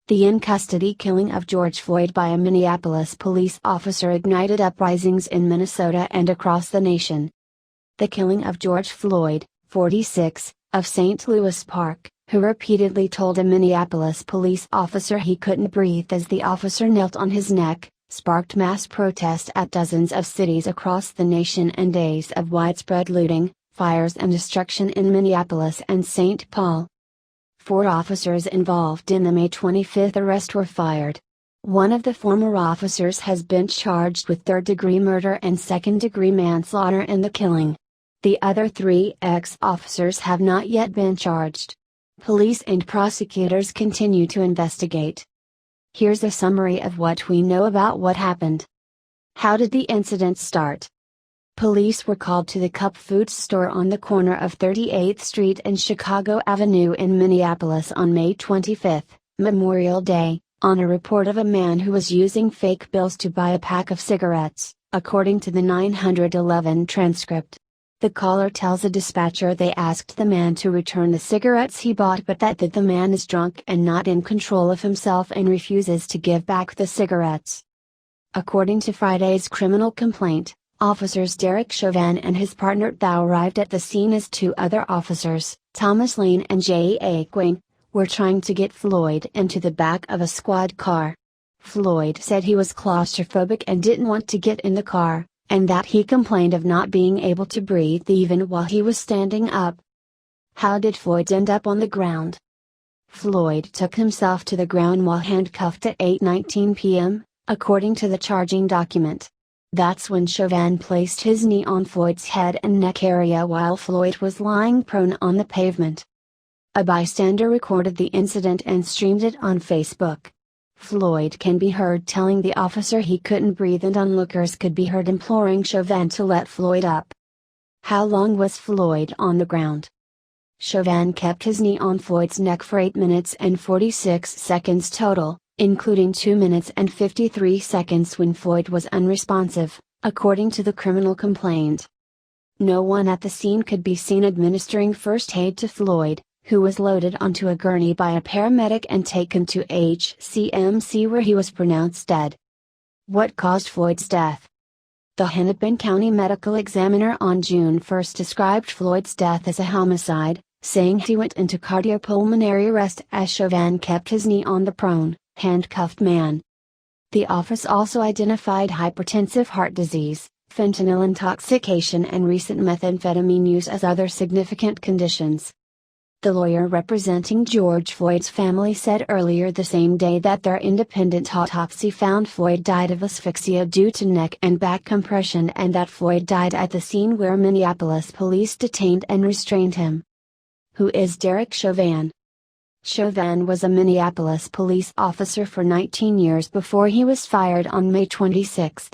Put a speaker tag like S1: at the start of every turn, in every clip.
S1: The in-custody killing of George Floyd by a Minneapolis police officer ignited uprisings in Minnesota and across the nation. The killing of George Floyd, 46, of St. Louis Park, who repeatedly told a Minneapolis police officer he couldn't breathe as the officer knelt on his neck, sparked mass protest at dozens of cities across the nation and days of widespread looting, fires and destruction in Minneapolis and St. Paul. 4 officers involved in the May 25 arrest were fired. One of the former officers has been charged with third-degree murder and second-degree manslaughter in the killing. The other 3 ex-officers have not yet been charged. Police and prosecutors continue to investigate. Here's a summary of what we know about what happened. How did the incident start? Police were called to the Cup Foods store on the corner of 38th Street and Chicago Avenue in Minneapolis on May 25, Memorial Day, on a report of a man who was using fake bills to buy a pack of cigarettes, according to the 911 transcript. The caller tells a dispatcher they asked the man to return the cigarettes he bought but that the man is drunk and not in control of himself and refuses to give back the cigarettes. According to Friday's criminal complaint, Officers Derek Chauvin and his partner Thao arrived at the scene as 2 other officers, Thomas Lane and J.A. Quing, were trying to get Floyd into the back of a squad car. Floyd said he was claustrophobic and didn't want to get in the car, and that he complained of not being able to breathe even while he was standing up. How did Floyd end up on the ground? Floyd took himself to the ground while handcuffed at 8:19 p.m., according to the charging document. That's when Chauvin placed his knee on Floyd's head and neck area while Floyd was lying prone on the pavement. A bystander recorded the incident and streamed it on Facebook. Floyd can be heard telling the officer he couldn't breathe and onlookers could be heard imploring Chauvin to let Floyd up. How long was Floyd on the ground? Chauvin kept his knee on Floyd's neck for 8 minutes and 46 seconds total, including 2 minutes and 53 seconds when Floyd was unresponsive, according to the criminal complaint. No one at the scene could be seen administering first aid to Floyd, who was loaded onto a gurney by a paramedic and taken to HCMC where he was pronounced dead. What caused Floyd's death? The Hennepin County Medical Examiner on June 1 described Floyd's death as a homicide, saying he went into cardiopulmonary arrest as Chauvin kept his knee on the prone, handcuffed man. The office also identified hypertensive heart disease, fentanyl intoxication and recent methamphetamine use as other significant conditions. The lawyer representing George Floyd's family said earlier the same day that their independent autopsy found Floyd died of asphyxia due to neck and back compression and that Floyd died at the scene where Minneapolis police detained and restrained him. Who is Derek Chauvin? Chauvin was a Minneapolis police officer for 19 years before he was fired on May 26.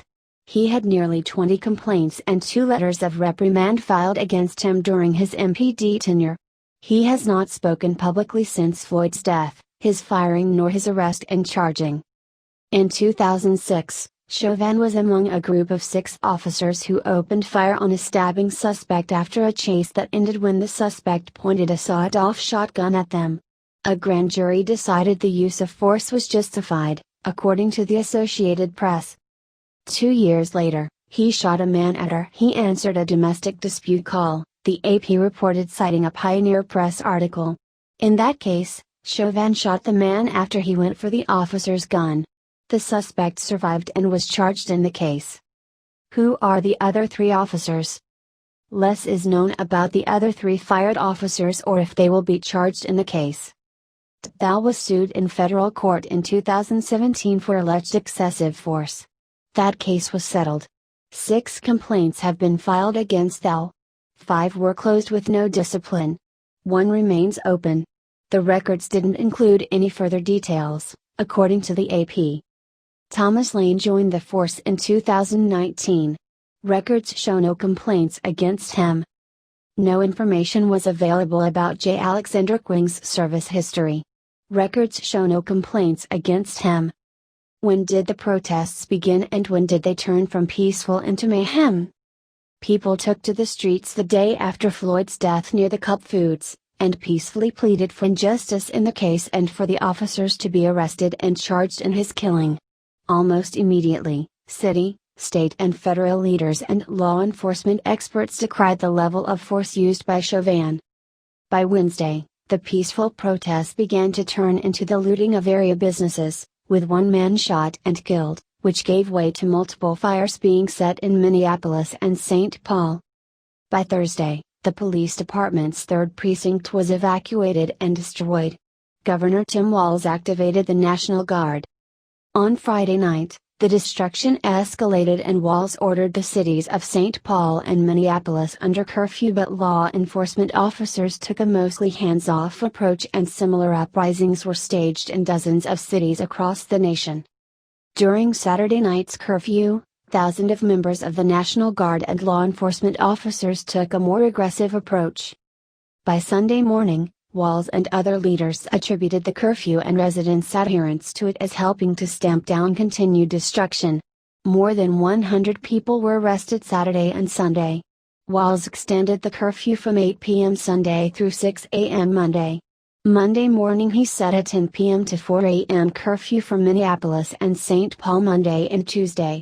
S1: He had nearly 20 complaints and 2 letters of reprimand filed against him during his MPD tenure. He has not spoken publicly since Floyd's death, his firing nor his arrest and charging. In 2006, Chauvin was among a group of 6 officers who opened fire on a stabbing suspect after a chase that ended when the suspect pointed a sawed-off shotgun at them. A grand jury decided the use of force was justified, according to the Associated Press. 2 years later, he shot a man after he answered a domestic dispute call, the AP reported citing a Pioneer Press article. In that case, Chauvin shot the man after he went for the officer's gun. The suspect survived and was charged in the case. Who are the other 3 officers? Less is known about the other 3 fired officers or if they will be charged in the case. Thao was sued in federal court in 2017 for alleged excessive force. That case was settled. 6 complaints have been filed against Thao. 5 were closed with no discipline. 1 remains open. The records didn't include any further details, according to the AP. Thomas Lane joined the force in 2019. Records show no complaints against him. No information was available about J. Alexander Quing's service history. Records show no complaints against him. When did the protests begin and when did they turn from peaceful into mayhem? People took to the streets the day after Floyd's death near the Cup Foods, and peacefully pleaded for injustice in the case and for the officers to be arrested and charged in his killing. Almost immediately, city, state and federal leaders and law enforcement experts decried the level of force used by Chauvin. By Wednesday, the peaceful protests began to turn into the looting of area businesses, with one man shot and killed, which gave way to multiple fires being set in Minneapolis and St. Paul. By Thursday, the police department's 3rd precinct was evacuated and destroyed. Governor Tim Walz activated the National Guard. On Friday night, the destruction escalated and Walz ordered the cities of St. Paul and Minneapolis under curfew, but law enforcement officers took a mostly hands-off approach and similar uprisings were staged in dozens of cities across the nation. During Saturday night's curfew, thousands of members of the National Guard and law enforcement officers took a more aggressive approach. By Sunday morning, Walz and other leaders attributed the curfew and residents' adherence to it as helping to stamp down continued destruction. More than 100 people were arrested Saturday and Sunday. Walz extended the curfew from 8 p.m. Sunday through 6 a.m. Monday. Monday morning he set a 10 p.m. to 4 a.m. curfew for Minneapolis and St. Paul Monday and Tuesday.